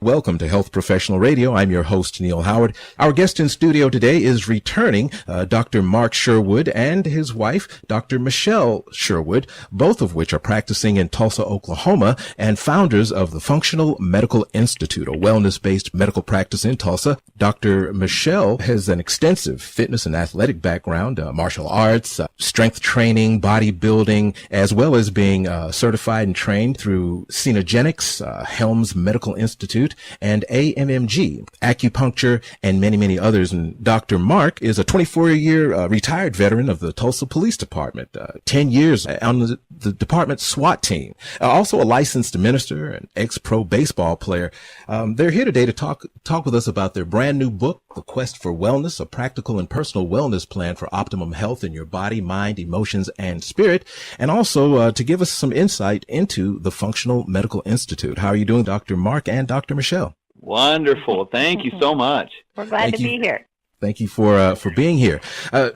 Welcome to Health Professional Radio. I'm your host, Neal Howard. Our guest in studio today is returning Dr. Mark Sherwood and his wife, Dr. Michele Sherwood, both of which are practicing in Tulsa, Oklahoma, and founders of the Functional Medical Institute, a wellness-based medical practice in Tulsa. Dr. Michele has an extensive fitness and athletic background, martial arts, strength training, bodybuilding, as well as being certified and trained through Cenogenics, Helms Medical Institute, and AMMG, acupuncture, and many, many others. And Dr. Mark is a 24-year retired veteran of the Tulsa Police Department, 10 years on the department's SWAT team, also a licensed minister, an ex-pro baseball player. They're here today to talk with us about their brand new book, The Quest for Wellness, a practical and personal wellness plan for optimum health in your body, mind, emotions, and spirit, and also to give us some insight into the Functional Medical Institute. How are you doing, Dr. Mark and Dr. Michele? Wonderful. Thank you so much. We're glad to be here. Thank you for being here.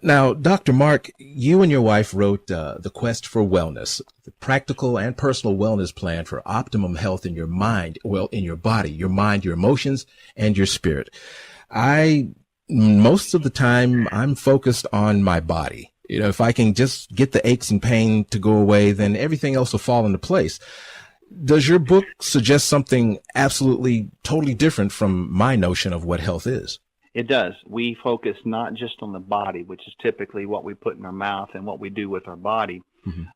Now, Dr. Mark, you and your wife wrote The Quest for Wellness, the practical and personal wellness plan for optimum health in your mind, in your body, your mind, your emotions, and your spirit. Most of the time, I'm focused on my body. You know, if I can just get the aches and pain to go away, then everything else will fall into place. Does your book suggest something absolutely, totally different from my notion of what health is? It does. We focus not just on the body, which is typically what we put in our mouth and what we do with our body,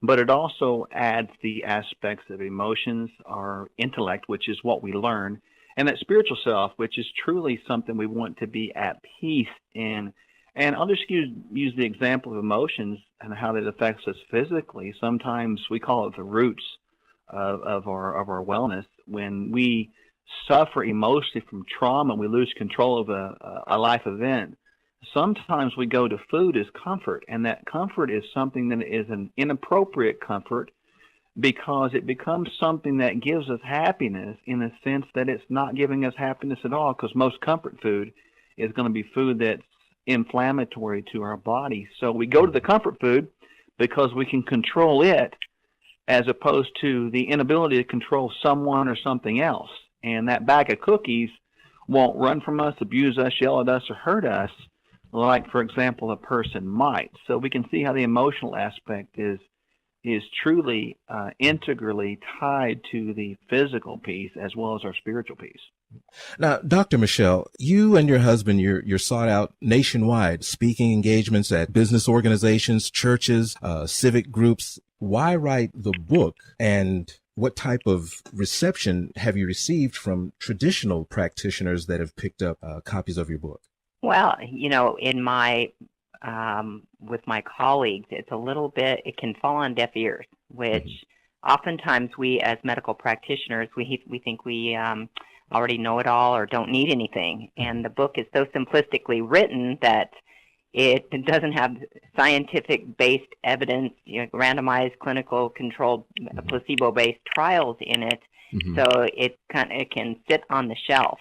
but it also adds the aspects of emotions, our intellect, which is what we learn, and that spiritual self, which is truly something we want to be at peace in. And I'll just use the example of emotions and how that affects us physically. Sometimes we call it the roots of our wellness. When we suffer emotionally from trauma, we lose control of a life event. Sometimes we go to food as comfort, and that comfort is something that is an inappropriate comfort because it becomes something that gives us happiness in the sense that it's not giving us happiness at all, because most comfort food is going to be food that's inflammatory to our body. So we go to the comfort food because we can control it, as opposed to the inability to control someone or something else. And that bag of cookies won't run from us, abuse us, yell at us, or hurt us like, for example, a person might. So we can see how the emotional aspect is truly integrally tied to the physical piece as well as our spiritual piece. Now, Dr. Michele, you and your husband, you're sought out nationwide, speaking engagements at business organizations, churches, civic groups. Why write the book, and what type of reception have you received from traditional practitioners that have picked up copies of your book? Well, you know, in my with my colleagues, it's a little bit, it can fall on deaf ears, which oftentimes we as medical practitioners, we think we already know it all or don't need anything. And the book is so simplistically written that it doesn't have scientific-based evidence, you know, randomized, clinical, controlled, placebo-based trials in it, so it can sit on the shelf.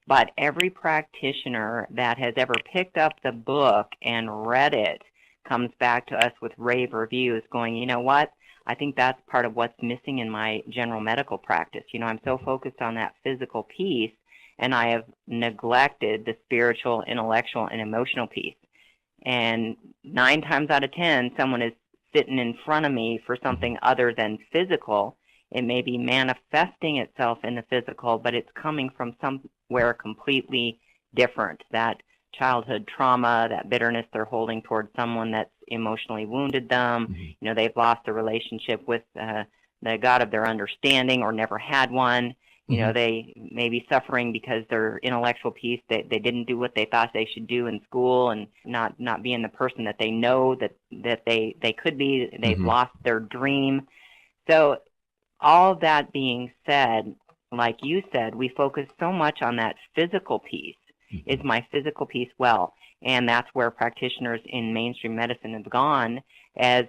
But every practitioner that has ever picked up the book and read it comes back to us with rave reviews going, you know what, I think that's part of what's missing in my general medical practice. You know, I'm so focused on that physical piece, and I have neglected the spiritual, intellectual, and emotional piece. And 9 times out of 10, someone is sitting in front of me for something other than physical. It may be manifesting itself in the physical, but it's coming from somewhere completely different. That childhood trauma, that bitterness they're holding towards someone that's emotionally wounded them. You know, they've lost a relationship with the God of their understanding or never had one. You know, they may be suffering because their intellectual piece, they didn't do what they thought they should do in school, and not being the person that they know that they could be. They've lost their dream. So all that being said, like you said, we focus so much on that physical piece. Is my physical piece well? And that's where practitioners in mainstream medicine have gone, as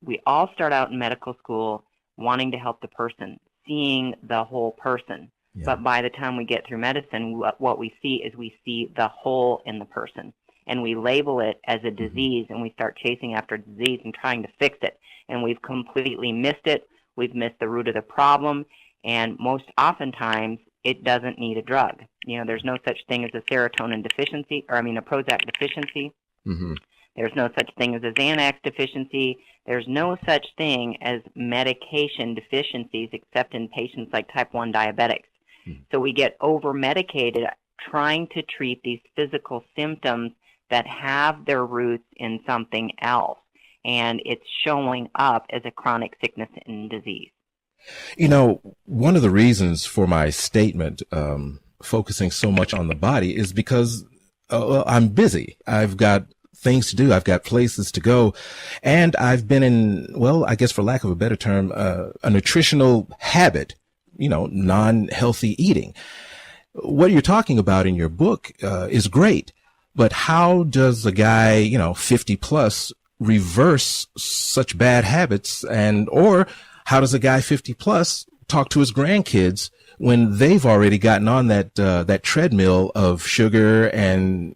we all start out in medical school wanting to help the person, seeing the whole person. Yeah. But by the time we get through medicine, what we see is we see the whole in the person. And we label it as a disease, and we start chasing after disease and trying to fix it. And we've completely missed it. We've missed the root of the problem. And most oftentimes, it doesn't need a drug. There's no such thing as a serotonin deficiency, a Prozac deficiency. Mm-hmm. There's no such thing as a Xanax deficiency. There's no such thing as medication deficiencies except in patients like type 1 diabetics. Mm-hmm. So we get over-medicated trying to treat these physical symptoms that have their roots in something else, and it's showing up as a chronic sickness and disease. One of the reasons for my statement focusing so much on the body is because I'm busy. I've got things to do. I've got places to go. And I've been in, I guess for lack of a better term, a nutritional habit, non-healthy eating. What you're talking about in your book is great. But how does a guy, 50 plus reverse such bad habits, or how does a guy 50 plus talk to his grandkids when they've already gotten on that treadmill of sugar and,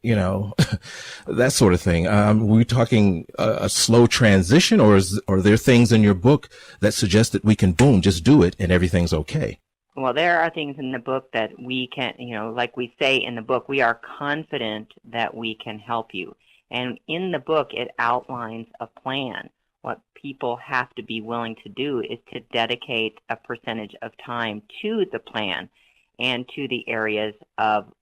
that sort of thing? We're talking a slow transition, or are there things in your book that suggest that we can, just do it and everything's okay? Well, there are things in the book that we can, like we say in the book, we are confident that we can help you. And in the book, it outlines a plan. What people have to be willing to do is to dedicate a percentage of time to the plan and to the areas of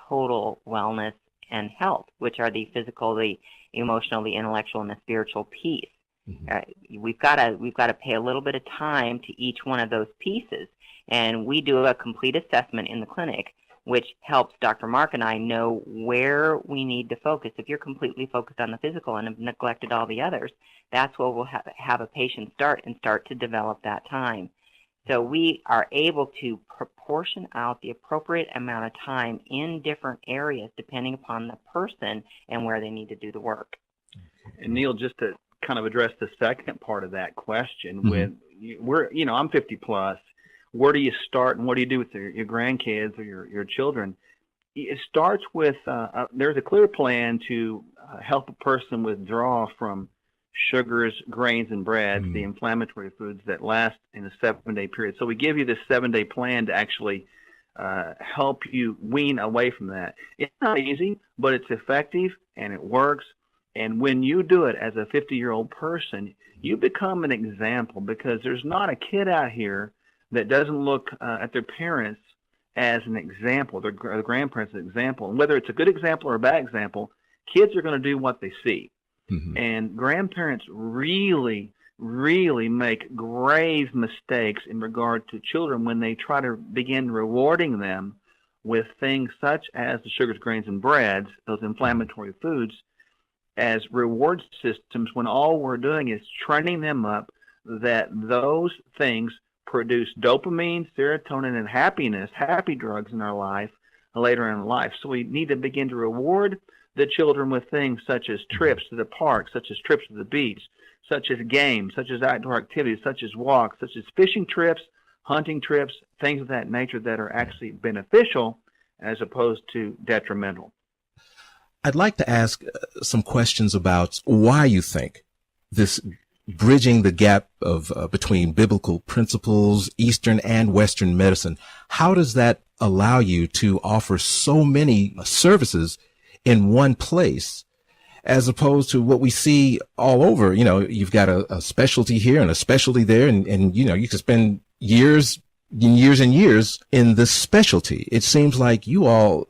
total wellness and health, which are the physical, the emotional, the intellectual, and the spiritual piece. Mm-hmm. We've got to pay a little bit of time to each one of those pieces. And we do a complete assessment in the clinic, which helps Dr. Mark and I know where we need to focus. If you're completely focused on the physical and have neglected all the others, that's where we'll have a patient start to develop that time. So we are able to proportion out the appropriate amount of time in different areas depending upon the person and where they need to do the work. And Neal, just to kind of address the second part of that question, mm-hmm. I'm 50 plus. Where do you start and what do you do with your grandkids or your children? It starts with, there's a clear plan to help a person withdraw from sugars, grains, and breads, the inflammatory foods that last in a 7-day period. So we give you this 7-day plan to actually help you wean away from that. It's not easy, but it's effective and it works. And when you do it as a 50-year-old person, you become an example, because there's not a kid out here that doesn't look at their parents as an example, their grandparents as an example. And whether it's a good example or a bad example, kids are going to do what they see. Mm-hmm. And grandparents really, really make grave mistakes in regard to children when they try to begin rewarding them with things such as the sugars, grains, and breads, those inflammatory foods, as reward systems, when all we're doing is training them up that those things produce dopamine, serotonin, and happiness, happy drugs in our life later in life. So we need to begin to reward the children with things such as trips to the park, such as trips to the beach, such as games, such as outdoor activities, such as walks, such as fishing trips, hunting trips, things of that nature that are actually beneficial as opposed to detrimental. I'd like to ask some questions about why you think this bridging the gap of between biblical principles, Eastern and Western medicine. How does that allow you to offer so many services in one place, as opposed to what we see all over? You've got a specialty here and a specialty there, and you can spend years and years in this specialty. It seems like you're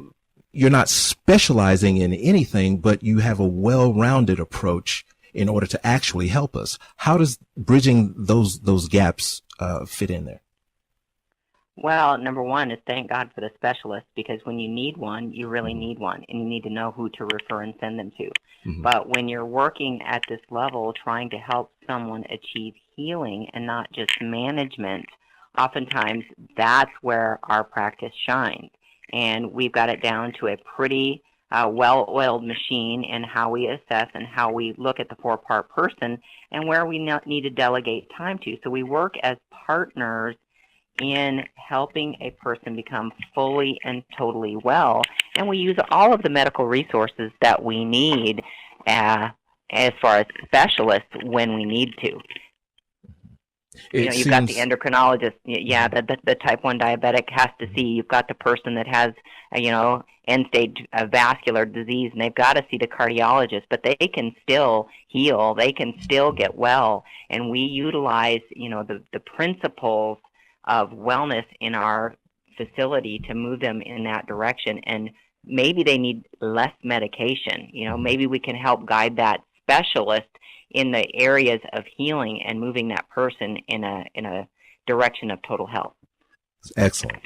not specializing in anything, but you have a well-rounded approach in order to actually help us. How does bridging those gaps fit in there? Well, number one is thank God for the specialist, because when you need one, you really need one, and you need to know who to refer and send them to. Mm-hmm. But when you're working at this level, trying to help someone achieve healing and not just management, oftentimes that's where our practice shines. And we've got it down to a pretty well-oiled machine in how we assess and how we look at the 4-part person and where we need to delegate time to. So we work as partners in helping a person become fully and totally well, and we use all of the medical resources that we need as far as specialists when we need to. You've got the endocrinologist. Yeah, the type 1 diabetic has to see. You've got the person that has, end-stage vascular disease, and they've got to see the cardiologist. But they can still heal. They can still get well. And we utilize, the principles of wellness in our facility to move them in that direction. And maybe they need less medication. Maybe we can help guide that specialist in the areas of healing and moving that person in a direction of total health. Excellent.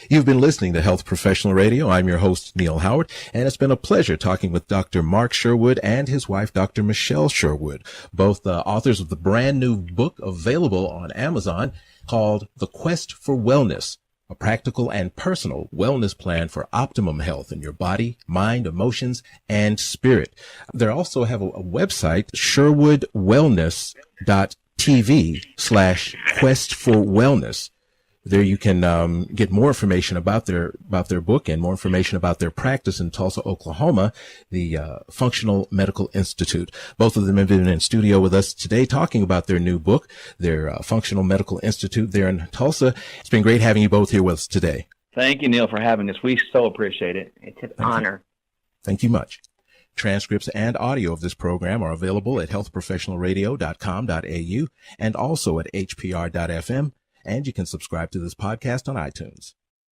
You've been listening to Health Professional Radio. I'm your host, Neal Howard, and it's been a pleasure talking with Dr. Mark Sherwood and his wife, Dr. Michele Sherwood, both the authors of the brand new book available on Amazon called The Quest for Wellness, a practical and personal wellness plan for optimum health in your body, mind, emotions, and spirit. They also have a website, sherwoodwellness.tv/quest for wellness. There you can get more information about their book and more information about their practice in Tulsa, Oklahoma, the Functional Medical Institute. Both of them have been in studio with us today talking about their new book, their Functional Medical Institute there in Tulsa. It's been great having you both here with us today. Thank you, Neal, for having us. We so appreciate it. It's an honor. Thank you much. Transcripts and audio of this program are available at healthprofessionalradio.com.au and also at hpr.fm. And you can subscribe to this podcast on iTunes.